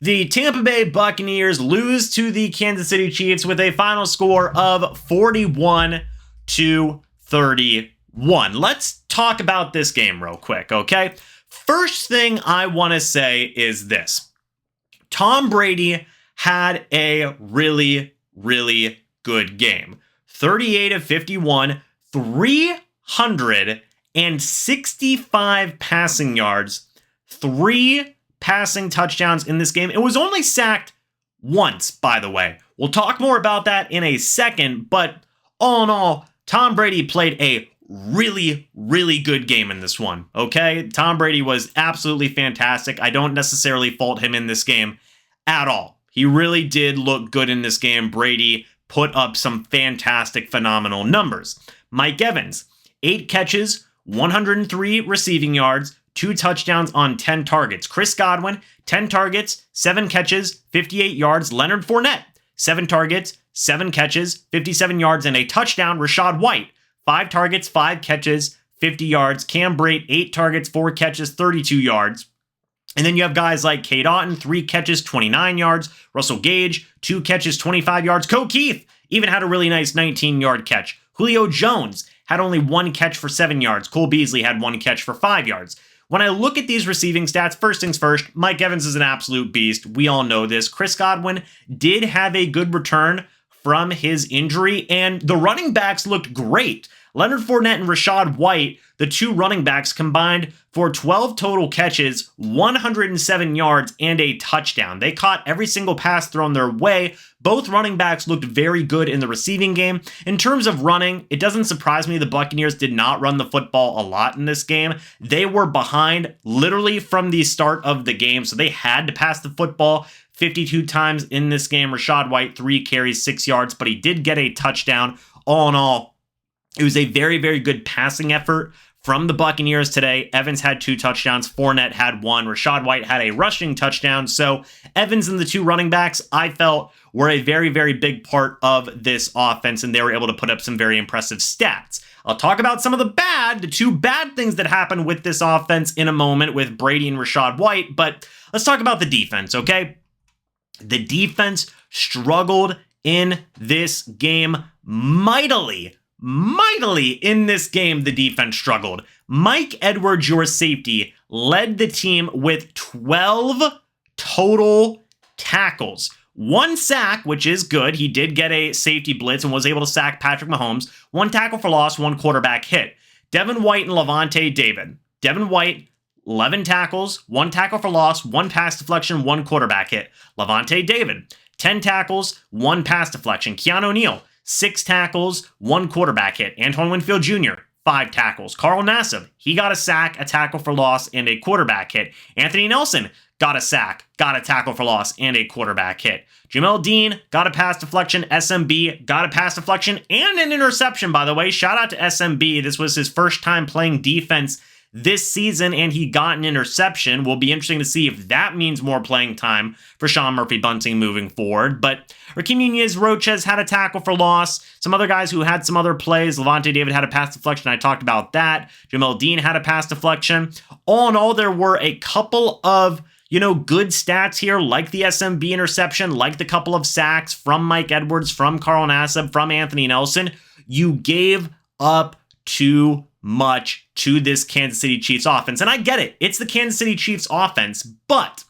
The Tampa Bay Buccaneers lose to the Kansas City Chiefs with a final score of 41-31. Let's talk about this game real quick, okay? First thing I want to say is this. Tom Brady had a really, really good game. 38 of 51, 365 passing yards, 3 passing touchdowns in this game. It was only sacked once, by the way. We'll talk more about that in a second, but all in all, Tom Brady played a really, really good game in this one, okay? Tom Brady was absolutely fantastic. I don't necessarily fault him in this game at all. He really did look good in this game. Brady put up some fantastic, phenomenal numbers. Mike Evans, 8 catches, 103 receiving yards, 2 touchdowns on 10 targets. Chris Godwin, 10 targets, 7 catches, 58 yards. Leonard Fournette, 7 targets, 7 catches, 57 yards, and a touchdown. Rachaad White, 5 targets, 5 catches, 50 yards. Cam Brate, 8 targets, 4 catches, 32 yards. And then you have guys like Cade Otton, 3 catches, 29 yards. Russell Gage, 2 catches, 25 yards. Ko Keith even had a really nice 19-yard catch. Julio Jones had only 1 catch for 7 yards. Cole Beasley had 1 catch for 5 yards. When I look at these receiving stats, first things first, Mike Evans is an absolute beast. We all know this. Chris Godwin did have a good return from his injury, and the running backs looked great. Leonard Fournette and Rachaad White, the 2 running backs, combined for 12 total catches, 107 yards, and a touchdown. They caught every single pass thrown their way. Both running backs looked very good in the receiving game. In terms of running, it doesn't surprise me the Buccaneers did not run the football a lot in this game. They were behind literally from the start of the game, so they had to pass the football 52 times in this game. Rachaad White, 3 carries, 6 yards, but he did get a touchdown. All in all, it was a very, very good passing effort from the Buccaneers today. Evans had 2 touchdowns. Fournette had 1. Rachaad White had a rushing touchdown. So Evans and the 2 running backs, I felt, were a very, very big part of this offense, and they were able to put up some very impressive stats. I'll talk about some of the 2 bad things that happened with this offense in a moment with Brady and Rachaad White, but let's talk about the defense, okay? The defense struggled in this game mightily in this game. The defense struggled. Mike Edwards, your safety, led the team with 12 total tackles. 1 sack, which is good. He did get a safety blitz and was able to sack Patrick Mahomes. 1 tackle for loss, 1 quarterback hit. Devin White and Lavonte David. Devin White, 11 tackles, 1 tackle for loss, 1 pass deflection, 1 quarterback hit. Lavonte David, 10 tackles, 1 pass deflection. Keanu Neal, 6 tackles, 1 quarterback hit. Antoine Winfield Jr., 5 tackles. Carl Nassib, he got a sack, a tackle for loss, and a quarterback hit. Anthony Nelson got a sack, got a tackle for loss, and a quarterback hit. Jamel Dean got a pass deflection. SMB got a pass deflection and an interception, by the way. Shout out to SMB. This was his first time playing defense this season, and he got an interception. Will be interesting to see if that means more playing time for Sean Murphy-Bunting moving forward. But Raheem Nunez-Roches had a tackle for loss. Some other guys who had some other plays. Lavonte David had a pass deflection. I talked about that. Jamel Dean had a pass deflection. All in all, there were a couple of good stats here, like the SMB interception, like the couple of sacks from Mike Edwards, from Carl Nassib, from Anthony Nelson. You gave up too much to this Kansas City Chiefs offense. And I get it. It's the Kansas City Chiefs offense, but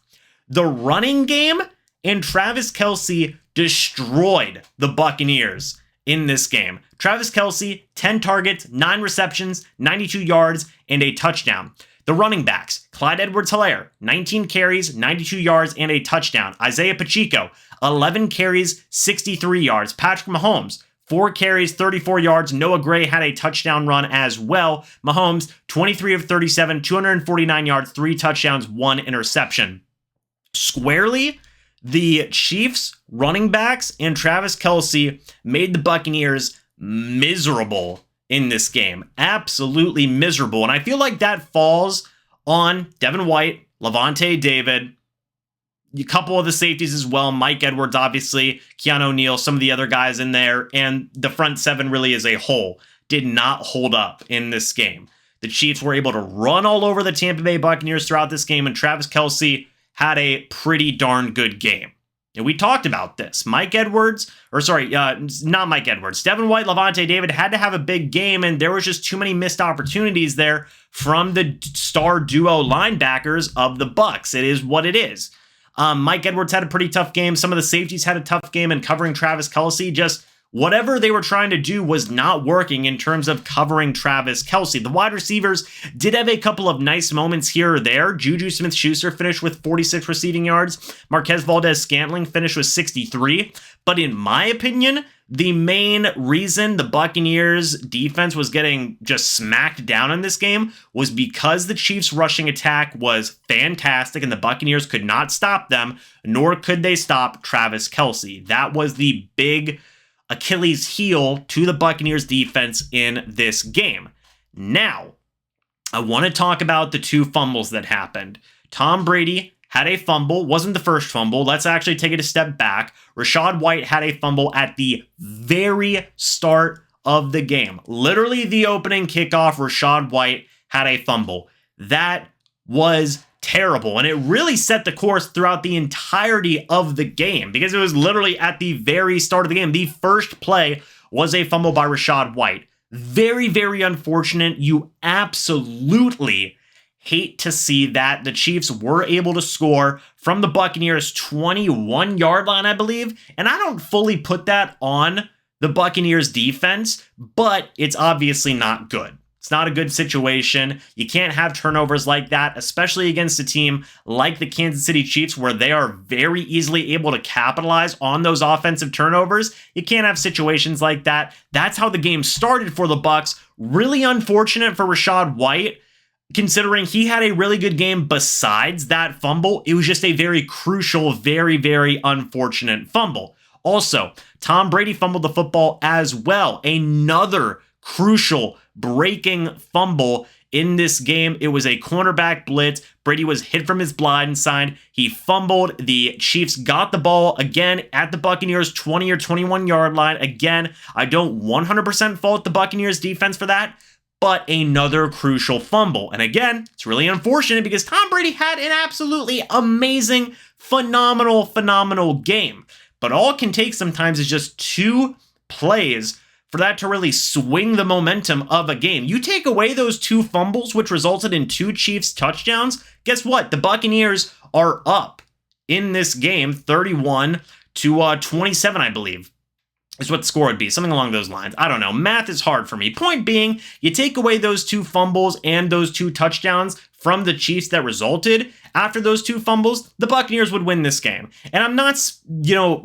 the running game and Travis Kelce destroyed the Buccaneers in this game. Travis Kelce, 10 targets, 9 receptions, 92 yards, and a touchdown. The running backs, Clyde Edwards-Helaire, 19 carries, 92 yards, and a touchdown. Isaiah Pacheco, 11 carries, 63 yards. Patrick Mahomes, 4 carries, 34 yards. Noah Gray had a touchdown run as well. Mahomes, 23 of 37, 249 yards, 3 touchdowns, 1 interception. Squarely, the Chiefs running backs and Travis Kelce made the Buccaneers miserable in this game. Absolutely miserable. And I feel like that falls on Devin White, Lavonte David, a couple of the safeties as well, Mike Edwards, obviously, Keanu Neal, some of the other guys in there, and the front 7 really as a whole did not hold up in this game. The Chiefs were able to run all over the Tampa Bay Buccaneers throughout this game, and Travis Kelce had a pretty darn good game. And we talked about this. Not Mike Edwards. Devin White, Lavonte David had to have a big game, and there was just too many missed opportunities there from the star duo linebackers of the Bucs. It is what it is. Mike Edwards had a pretty tough game. Some of the safeties had a tough game, and covering Travis Kelce, just whatever they were trying to do was not working in terms of covering Travis Kelce. The wide receivers did have a couple of nice moments here or there. Juju Smith-Schuster finished with 46 receiving yards. Marquez Valdez-Scantling finished with 63. But in my opinion, the main reason the Buccaneers defense was getting just smacked down in this game was because the Chiefs rushing attack was fantastic and the Buccaneers could not stop them, nor could they stop Travis Kelce. That was the big Achilles heel to the Buccaneers defense in this game. Now, I want to talk about the two fumbles that happened. Tom Brady had a fumble, wasn't the first fumble. Let's actually take it a step back. Rachaad White had a fumble at the very start of the game. Literally the opening kickoff, Rachaad White had a fumble. That was terrible, and it really set the course throughout the entirety of the game because it was literally at the very start of the game. The first play was a fumble by Rachaad White. Very, very unfortunate. You absolutely hate to see that. The Chiefs were able to score from the Buccaneers 21-yard line, I believe, and I don't fully put that on the Buccaneers defense, but it's obviously not good. It's not a good situation. You can't have turnovers like that, especially against a team like the Kansas City Chiefs, where they are very easily able to capitalize on those offensive turnovers. You can't have situations like that. That's how the game started for the Bucs. Really unfortunate for Rachaad White, considering he had a really good game besides that fumble. It was just a very crucial, very, very unfortunate fumble. Also, Tom Brady fumbled the football as well. Another crucial breaking fumble in this game. It was a cornerback blitz. Brady was hit from his blind side. He fumbled. The Chiefs got the ball again at the Buccaneers 20 or 21 yard line. Again, I don't 100% fault the Buccaneers defense for that, but another crucial fumble. And again, it's really unfortunate because Tom Brady had an absolutely amazing, phenomenal game. But all it can take sometimes is just two plays for that to really swing the momentum of a game. You take away those two fumbles, which resulted in two Chiefs touchdowns, guess what? The Buccaneers are up in this game 31-27, I believe, is what the score would be. Something along those lines. I don't know. Math is hard for me. Point being, you take away those two fumbles and those two touchdowns from the Chiefs that resulted after those two fumbles, the Buccaneers would win this game. And I'm not,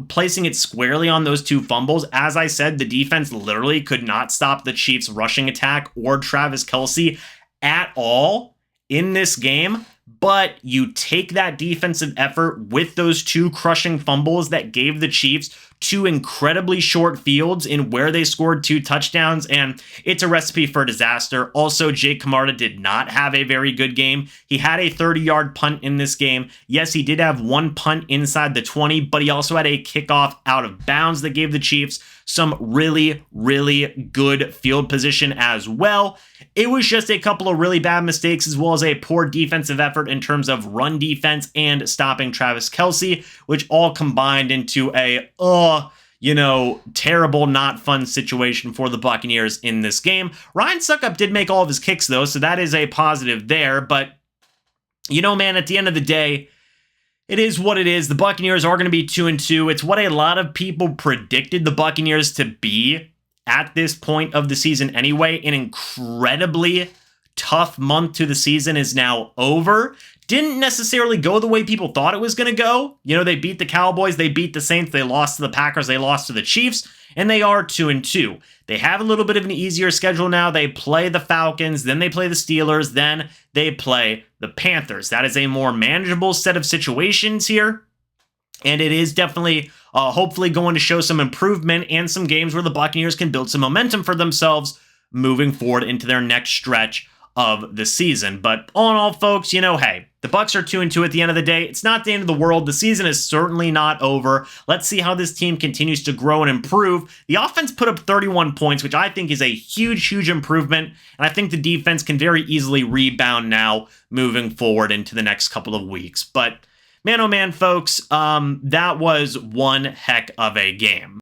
placing it squarely on those two fumbles. As I said, the defense literally could not stop the Chiefs' rushing attack or Travis Kelce at all in this game. But you take that defensive effort with those two crushing fumbles that gave the Chiefs two incredibly short fields in where they scored two touchdowns, and it's a recipe for disaster. Also, Jake Kamara did not have a very good game. He had a 30-yard punt in this game. Yes, he did have one punt inside the 20, but he also had a kickoff out of bounds that gave the Chiefs some really, really good field position as well. It was just a couple of really bad mistakes as well as a poor defensive effort in terms of run defense and stopping Travis Kelce, which all combined into a, terrible, not fun situation for the Buccaneers in this game. Ryan Suckup did make all of his kicks though, so that is a positive there. But, man, at the end of the day, it is what it is. The Buccaneers are going to be 2-2. It's what a lot of people predicted the Buccaneers to be at this point of the season anyway. An incredibly tough month to the season is now over. Didn't necessarily go the way people thought it was going to go. They beat the Cowboys, they beat the Saints, they lost to the Packers, they lost to the Chiefs, and they are 2-2. They have a little bit of an easier schedule now. They play the Falcons, then they play the Steelers, then they play the Panthers. That is a more manageable set of situations here. And it is definitely, hopefully, going to show some improvement and some games where the Buccaneers can build some momentum for themselves moving forward into their next stretch of the season. But all in all, folks, hey, the Bucs are 2-2 at the end of the day. It's not the end of the world. The season is certainly not over. Let's see how this team continues to grow and improve. The offense put up 31 points, which I think is a huge, huge improvement. And I think the defense can very easily rebound now moving forward into the next couple of weeks. But man, oh man, folks, that was one heck of a game.